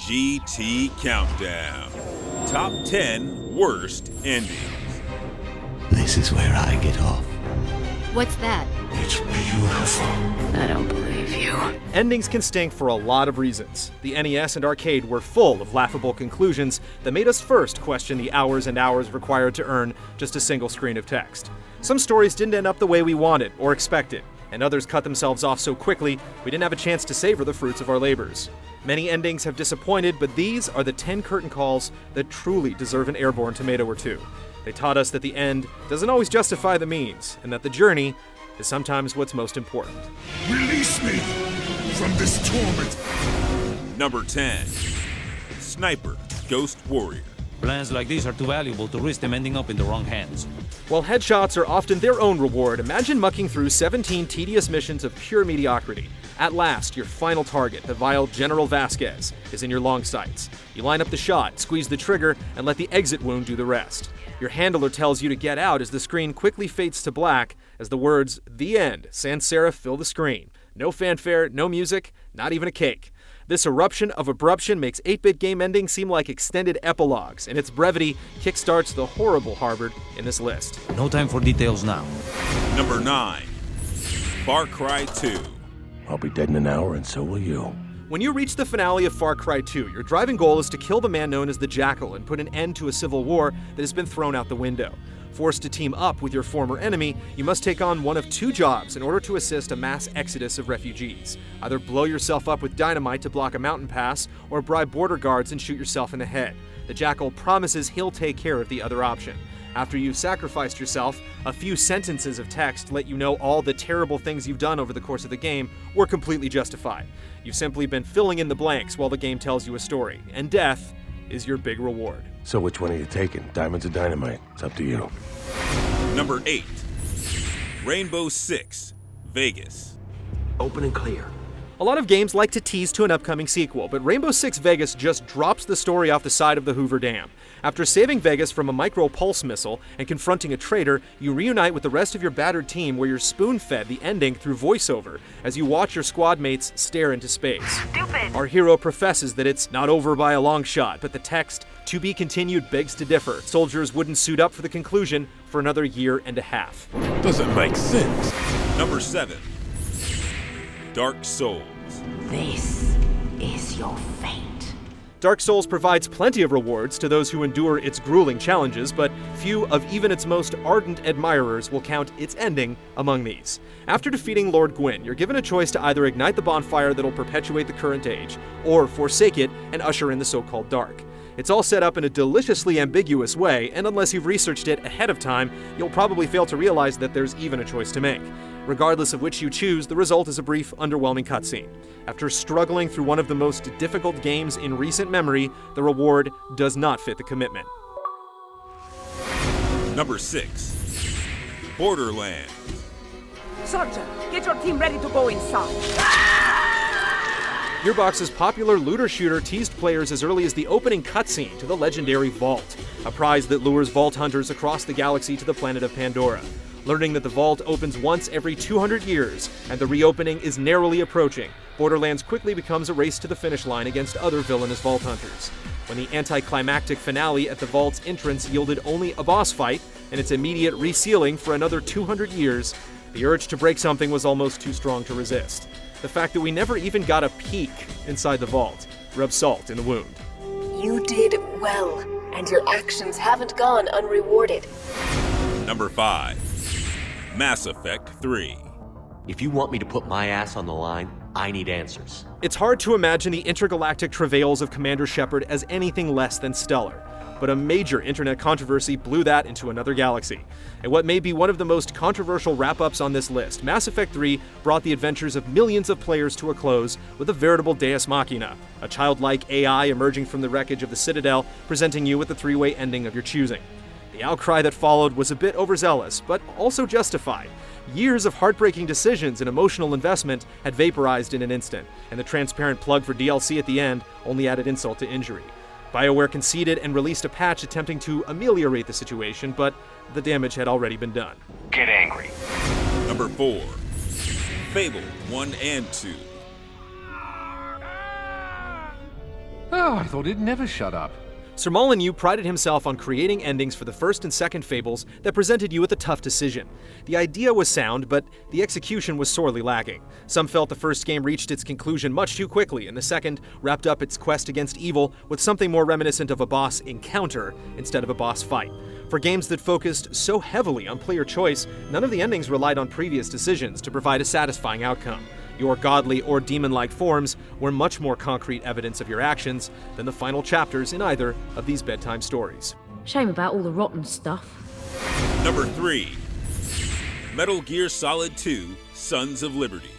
GT Countdown. Top 10 worst endings. This is where I get off. What's that? It's beautiful. I don't believe you. Endings can stink for a lot of reasons. The NES and arcade were full of laughable conclusions that made us first question the hours and hours required to earn just a single screen of text. Some stories didn't end up the way we wanted or expected, and others cut themselves off so quickly we didn't have a chance to savor the fruits of our labors. Many endings have disappointed, but these are the 10 curtain calls that truly deserve an airborne tomato or two. They taught us that the end doesn't always justify the means, and that the journey is sometimes what's most important. Release me from this torment. Number 10. Sniper Ghost Warrior. Plans like these are too valuable to risk them ending up in the wrong hands. While headshots are often their own reward, imagine mucking through 17 tedious missions of pure mediocrity. At last, your final target, the vile General Vasquez, is in your long sights. You line up the shot, squeeze the trigger, and let the exit wound do the rest. Your handler tells you to get out as the screen quickly fades to black as the words, "The End," sans serif fill the screen. No fanfare, no music, not even a cake. This eruption of abruption makes 8-bit game endings seem like extended epilogues, and its brevity kickstarts the horrible harbored in this list. No time for details now. Number 9. Far Cry 2. I'll be dead in an hour, and so will you. When you reach the finale of Far Cry 2, your driving goal is to kill the man known as the Jackal and put an end to a civil war that has been thrown out the window. Forced to team up with your former enemy, you must take on one of two jobs in order to assist a mass exodus of refugees. Either blow yourself up with dynamite to block a mountain pass, or bribe border guards and shoot yourself in the head. The Jackal promises he'll take care of the other option. After you've sacrificed yourself, a few sentences of text let you know all the terrible things you've done over the course of the game were completely justified. You've simply been filling in the blanks while the game tells you a story, and death is your big reward. So which one are you taking? Diamonds or dynamite? It's up to you. Number 8. Rainbow Six Vegas. Open and clear. A lot of games like to tease to an upcoming sequel, but Rainbow Six Vegas just drops the story off the side of the Hoover Dam. After saving Vegas from a micro-pulse missile and confronting a traitor, you reunite with the rest of your battered team where you're spoon-fed the ending through voiceover as you watch your squad mates stare into space. Stupid. Our hero professes that it's not over by a long shot, but the text, "To be continued," begs to differ. Soldiers wouldn't suit up for the conclusion for another year and a half. Doesn't make sense. Number 7. Dark Souls. This is your fate. Dark Souls provides plenty of rewards to those who endure its grueling challenges, but few of even its most ardent admirers will count its ending among these. After defeating Lord Gwyn, you're given a choice to either ignite the bonfire that'll perpetuate the current age, or forsake it and usher in the so-called dark. It's all set up in a deliciously ambiguous way, and unless you've researched it ahead of time, you'll probably fail to realize that there's even a choice to make. Regardless of which you choose, the result is a brief, underwhelming cutscene. After struggling through one of the most difficult games in recent memory, the reward does not fit the commitment. Number 6. Borderlands. Sergeant, get your team ready to go inside. Gearbox's popular looter-shooter teased players as early as the opening cutscene to the legendary Vault, a prize that lures vault hunters across the galaxy to the planet of Pandora. Learning that the vault opens once every 200 years and the reopening is narrowly approaching, Borderlands quickly becomes a race to the finish line against other villainous vault hunters. When the anticlimactic finale at the vault's entrance yielded only a boss fight and its immediate resealing for another 200 years, the urge to break something was almost too strong to resist. The fact that we never even got a peek inside the vault rubs salt in the wound. You did well, and your actions haven't gone unrewarded. Number 5. Mass Effect 3. If you want me to put my ass on the line, I need answers. It's hard to imagine the intergalactic travails of Commander Shepard as anything less than stellar, but a major internet controversy blew that into another galaxy. And what may be one of the most controversial wrap-ups on this list, Mass Effect 3 brought the adventures of millions of players to a close with a veritable deus machina, a childlike AI emerging from the wreckage of the Citadel, presenting you with the three-way ending of your choosing. The outcry that followed was a bit overzealous, but also justified. Years of heartbreaking decisions and emotional investment had vaporized in an instant, and the transparent plug for DLC at the end only added insult to injury. BioWare conceded and released a patch attempting to ameliorate the situation, but the damage had already been done. Get angry. Number 4. Fable 1 and 2. Oh, I thought he'd never shut up. Sir Molyneux prided himself on creating endings for the first and second Fables that presented you with a tough decision. The idea was sound, but the execution was sorely lacking. Some felt the first game reached its conclusion much too quickly, and the second wrapped up its quest against evil with something more reminiscent of a boss encounter instead of a boss fight. For games that focused so heavily on player choice, none of the endings relied on previous decisions to provide a satisfying outcome. Your godly or demon-like forms were much more concrete evidence of your actions than the final chapters in either of these bedtime stories. Shame about all the rotten stuff. Number 3. Metal Gear Solid 2: Sons of Liberty.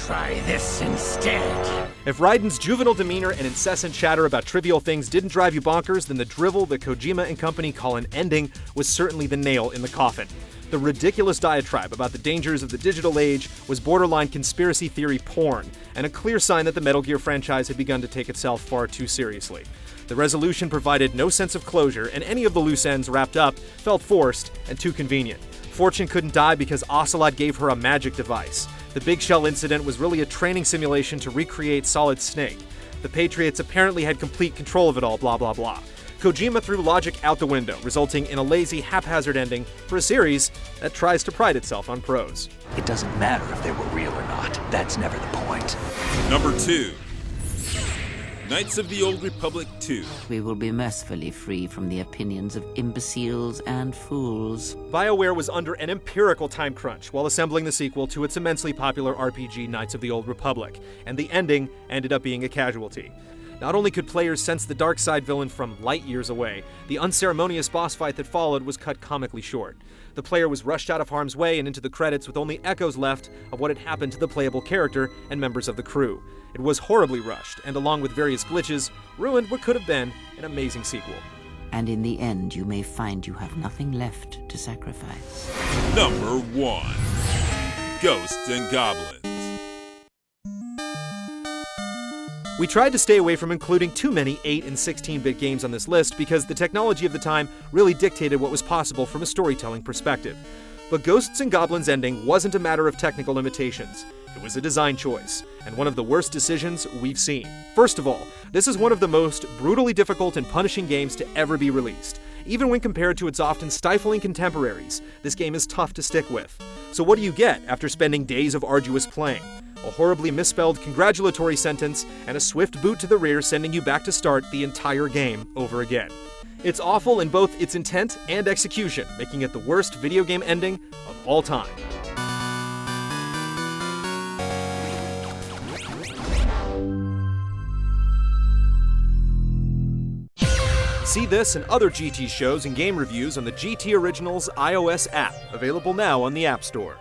Try this instead. If Raiden's juvenile demeanor and incessant chatter about trivial things didn't drive you bonkers, then the drivel that Kojima and company call an ending was certainly the nail in the coffin. The ridiculous diatribe about the dangers of the digital age was borderline conspiracy theory porn, and a clear sign that the Metal Gear franchise had begun to take itself far too seriously. The resolution provided no sense of closure, and any of the loose ends wrapped up felt forced and too convenient. Fortune couldn't die because Ocelot gave her a magic device. The Big Shell incident was really a training simulation to recreate Solid Snake. The Patriots apparently had complete control of it all, blah blah blah. Kojima threw logic out the window, resulting in a lazy, haphazard ending for a series that tries to pride itself on prose. It doesn't matter if they were real or not. That's never the point. Number 2. Knights of the Old Republic 2. We will be mercifully free from the opinions of imbeciles and fools. BioWare was under an empirical time crunch while assembling the sequel to its immensely popular RPG Knights of the Old Republic, and the ending ended up being a casualty. Not only could players sense the dark side villain from light years away, the unceremonious boss fight that followed was cut comically short. The player was rushed out of harm's way and into the credits with only echoes left of what had happened to the playable character and members of the crew. It was horribly rushed, and along with various glitches, ruined what could have been an amazing sequel. And in the end, you may find you have nothing left to sacrifice. Number 1. Ghosts and Goblins. We tried to stay away from including too many 8 and 16-bit games on this list because the technology of the time really dictated what was possible from a storytelling perspective. But Ghosts and Goblins' ending wasn't a matter of technical limitations. It was a design choice, and one of the worst decisions we've seen. First of all, this is one of the most brutally difficult and punishing games to ever be released. Even when compared to its often stifling contemporaries, this game is tough to stick with. So what do you get after spending days of arduous playing? A horribly misspelled congratulatory sentence, and a swift boot to the rear sending you back to start the entire game over again. It's awful in both its intent and execution, making it the worst video game ending of all time. See this and other GT shows and game reviews on the GT Originals iOS app, available now on the App Store.